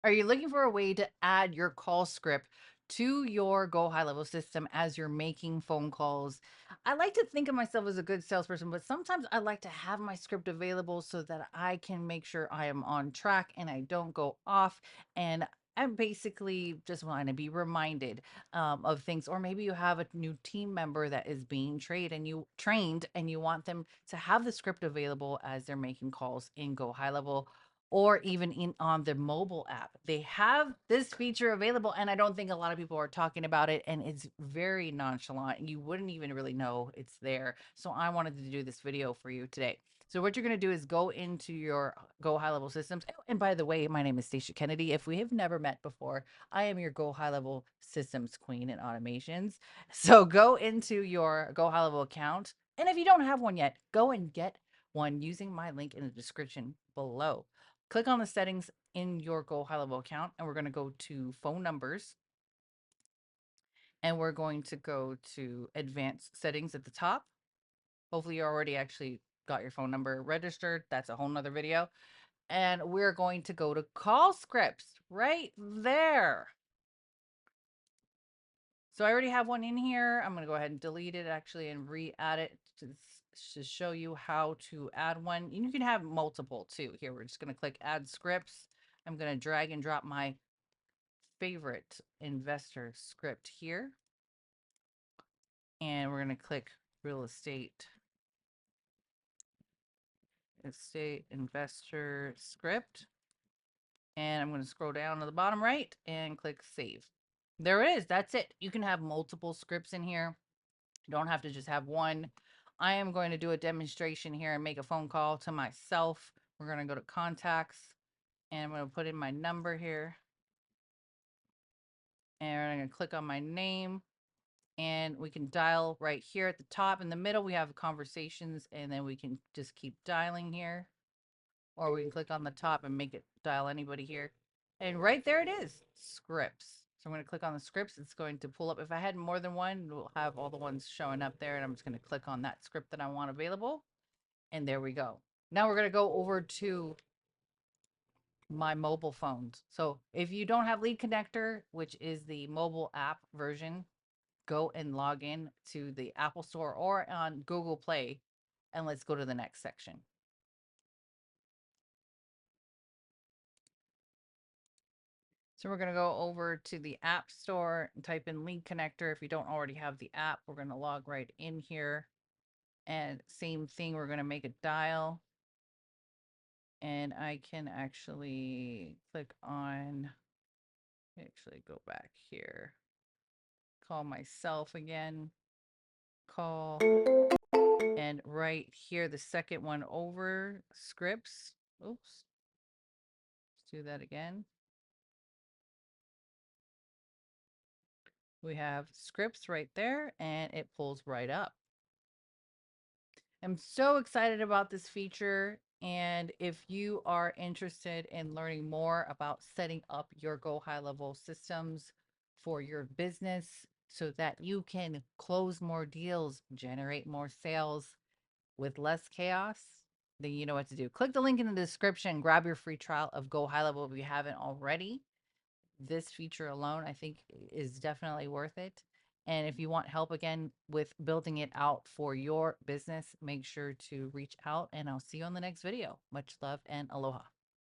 Are you looking for a way to add your call script to your Go High Level system as you're making phone calls? I like to think of myself as a good salesperson, but sometimes I like to have my script available so that I can make sure I am on track and I don't go off. And I basically just want to be reminded of things, or maybe you have a new team member that is being trained, and you want them to have the script available as they're making calls in Go High Level, or even in on the mobile app. They have this feature available, and I don't think a lot of people are talking about it, and it's very nonchalant. You wouldn't even really know it's there. So I wanted to do this video for you today. So what you're going to do is go into your Go High Level systems. And by the way, my name is Stacia Kennedy. If we have never met before, I am your Go High Level systems queen in automations. So go into your Go High Level account. And if you don't have one yet, go and get one using my link in the description below. Click on the settings in your Go High Level account, and we're going to go to phone numbers, and we're going to go to advanced settings at the top. Hopefully you already actually got your phone number registered. That's a whole nother video. And we're going to go to call scripts right there. So I already have one in here. I'm going to go ahead and delete it actually and re-add it to show you how to add one. And you can have multiple too. Here, we're just going to click add scripts. I'm going to drag and drop my favorite investor script here. And we're going to click real estate investor script. And I'm going to scroll down to the bottom right and click save. There it is. That's it. You can have multiple scripts in here. You don't have to just have one. I am going to do a demonstration here and make a phone call to myself. We're going to go to contacts, and I'm going to put in my number here. And I'm going to click on my name, and we can dial right here at the top. In the middle, we have conversations, and then we can just keep dialing here. Or we can click on the top and make it dial anybody here. And right there it is, scripts. So I'm going to click on the scripts. It's going to pull up. If I had more than one, we'll have all the ones showing up there. And I'm just going to click on that script that I want available. And there we go. Now we're going to go over to my mobile phones. So if you don't have Lead Connector, which is the mobile app version, go and log in to the Apple Store or on Google Play. And let's go to the next section. So we're going to go over to the App Store and type in Lead Connector. If you don't already have the app, we're going to log right in here. And same thing, we're going to make a dial. And I can actually click on, actually go back here, call myself again, call, and right here, the second one over, scripts. Oops. Let's do that again. We have scripts right there, and it pulls right up. I'm so excited about this feature. And if you are interested in learning more about setting up your Go High Level systems for your business so that you can close more deals, generate more sales with less chaos, then you know what to do. Click the link in the description, grab your free trial of Go High Level if you haven't already. This feature alone, I think, is definitely worth it. And if you want help again with building it out for your business, make sure to reach out, and I'll see you on the next video. Much love and aloha.